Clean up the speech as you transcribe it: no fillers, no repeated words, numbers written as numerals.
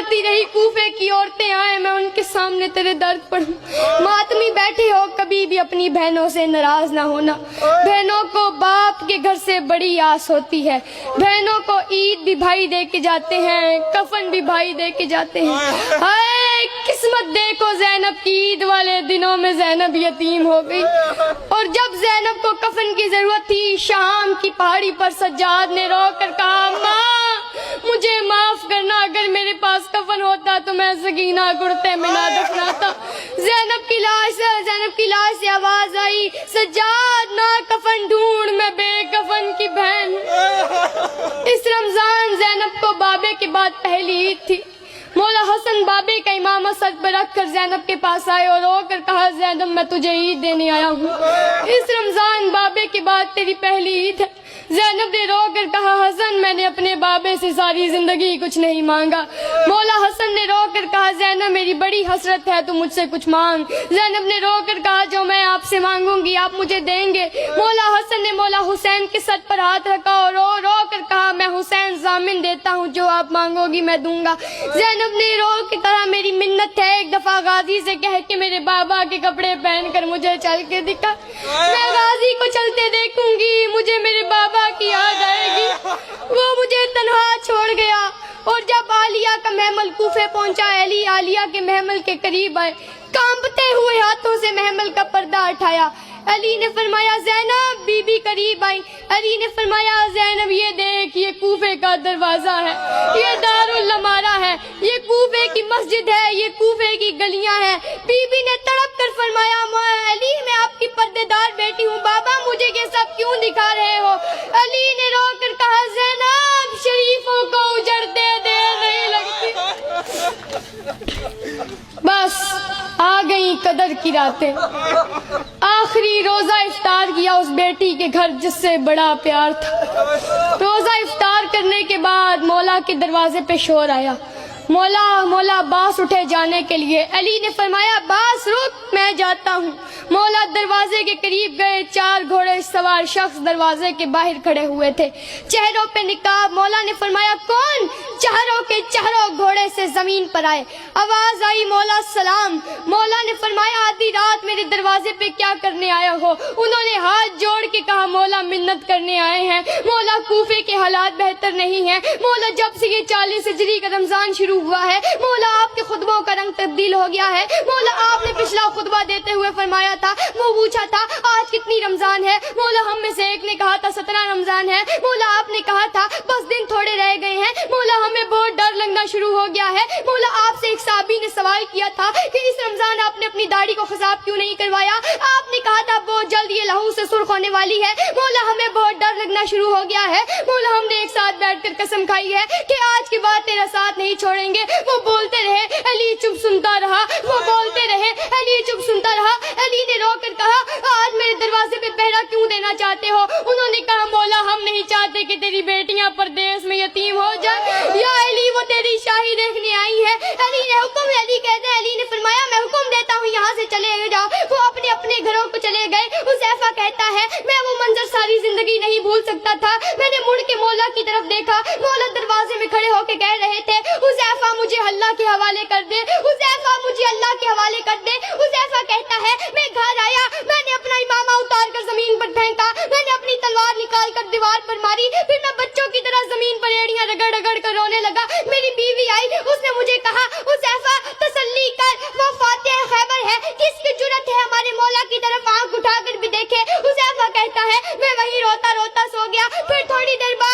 करती रही कूफे की औरतें आए मैं उनके सामने तेरे दर्द पढ़ूं। मातमी बैठे हो कभी भी अपनी बहनों से नाराज ना होना। बहनों को बाप के घर से बड़ी आस होती है। बहनों को ईद भी भाई दे के जाते हैं, कफन भी भाई दे के जाते हैं। हाय किस्मत देखो ज़ैनब की ईद वाले दिनों में ज़ैनब यतीम हो गई। और जब ज़ैनब को कफन की जरूरत थी शाम की पहाड़ी पर सज्जाद ने रो कर कहा माँ मुझे माफ करना, अगर मेरे पास कफन होता तो मैं सकीना कुर्ते में ना दफनाता। ज़ैनब की लाश से आवाज आई सज्जाद ना कफन ढूंढ मैं बेकफन की बहन। इस रमजान ज़ैनब को बाबे के बाद पहली ईद थी। मौला हसन बाबे का इमामा सर पर रख कर ज़ैनब के पास आए और रो कर कहा ज़ैनब मैं तुझे ईद देने आया हूँ। इस रमजान बाबे के बाद तेरी पहली ईद है। ज़ैनब ने रो कर कहा हसन मैंने अपने बाबे से सारी जिंदगी कुछ नहीं मांगा। मौला हसन ने रो कर कहा ज़ैनब मेरी बड़ी हसरत है तू मुझसे कुछ मांग। ज़ैनब ने रो कर कहा जो मैं आपसे मांगूंगी आप मुझे देंगे। मौला हसन ने मौला हुसैन के सर पर हाथ रखा और रो रो कर कहा मैं हुसैन जामिन देता हूँ जो आप मांगोगी मैं दूंगा। ज़ैनब ने रो के कहा मेरी मिन्नत है एक दफा गाजी से कह के मेरे बाबा के कपड़े पहनकर मुझे चल के दिखा। मैं गाजी को चलते देखूंगी मुझे मेरे बाबा की याद आएगी। वो मुझे तन्हा छोड़ गया। और जब आलिया का महमल कूफे पहुंचा अली आलिया के महमल के करीब आए, कांपते हुए हाथों से महमल का पर्दा उठाया। अली ने फरमाया ज़ैनब बीबी करीब आई। अली ने फरमाया ज़ैनब ये देख ये कूफे का दरवाजा है, ये दारुल लमारा है, ये कूफे की मस्जिद है, ये कूफे की गलियां हैं। बीबी ने तड़प कर फरमाया अली मैं आपकी पर्देदार बेटी हूँ, बाबा मुझे ये सब क्यों दिखा रहे हो। अली ने रो कर कहा ज़ैनब शरीफों को उजड़ते देर नहीं लगती। बस आ गई कदर की रातें। आखिरी रोजा इफ्तार किया उस बेटी के घर जिससे बड़ा प्यार था। रोजा इफ्तार करने के बाद मौला के दरवाजे पे शोर आया। मौला अब्बास उठे जाने के लिए। अली ने फरमाया अब्बास रुक मैं जाता हूँ। मौला दरवाजे के करीब गए। 4 घोड़े सवार शख्स दरवाजे के बाहर खड़े हुए थे, चेहरों पे निकाब। मौला ने फरमाया कौन। चारों घोड़े से जमीन पर आए। आवाज आई मौला सलाम। मौला ने फरमाया आधी रात मेरे दरवाजे पे क्या करने आए हो। उन्होंने हाथ जोड़ के कहा मौला मिन्नत करने आए हैं। मौला कूफे के हालात बेहतर नहीं हैं। मौला जब से ये 40 हिजरी का रमजान शुरू हुआ है मौला आपके खुतबों का रंग तब्दील हो गया है। मौला आपने पिछला खुतबा देते हुए फरमाया था, वो पूछा था आज कितनी रमजान है। मौला हम में से एक ने कहा था 17 रमजान है। मौला आपने कहा था बस दिन थोड़े रह गए हैं। मौला हमें बहुत डर लगना शुरू हो गया है। मौला आपसे एक साहबी ने सवाल किया था कि इस रमजान आपने अपनी दाढ़ी को खिसाब क्यों नहीं करवाया। आपने कहा था बहुत जल्द ये लहू से सुर्ख होने वाली है। मौला हमें बहुत डर लगना शुरू हो गया है। मौला हमने एक साथ बैठकर कसम खाई है कि आज के बाद तेरा साथ नहीं छोड़ेंगे। वो बोलते रहे, अली चुप सुनता रहा। वो बोलते रहे, अली चुप सुनता रहा। अली ने रो कर कहा आज मेरे दरवाजे पे पहरा क्यों देना चाहते हो। उन्होंने कहा मौला हम नहीं चाहते कि तेरी बेटियां परदेश में यतीम हो जाए। या अली वो तेरी शाही देखने आई है। अली ने हुक्म। अली कहते हैं अली ने फरमाया मैं हुक्म देता हूँ यहाँ से चले जाओ। वो अपने अपने घरों को चले गए। हुज़ैफा कहता है मैं वो मंजर सारी जिंदगी नहीं भूल सकता था। मैंने मुड़ के मौला की तरफ देखा। मौला दरवाजे में खड़े होकर कह रहे थे हुज़ैफा मुझे अल्लाह के हवाले कर दे, हुज़ैफा मुझे अल्लाह के हवाले कर दे। हुज़ैफा कहता है मैं घर आया, मैंने अपना इमामा उतार कर जमीन पर फेंका, मैंने अपनी तलवार निकाल कर दीवार पर मारी, फिर मैं बच्चों की तरह जमीन पर एड़ियां रगड़ रगड़ कर रोने लगा। मेरी बीवी आई, उसने मुझे कहा हुज़ैफा तसल्ली कर, वो फातिह खैबर है, किसकी जुर्रत है हमारे मौला की तरफ आंख उठाकर भी देखे। हुज़ैफा कहता है मैं वहीं रोता रोता सो गया। फिर थोड़ी देर बाद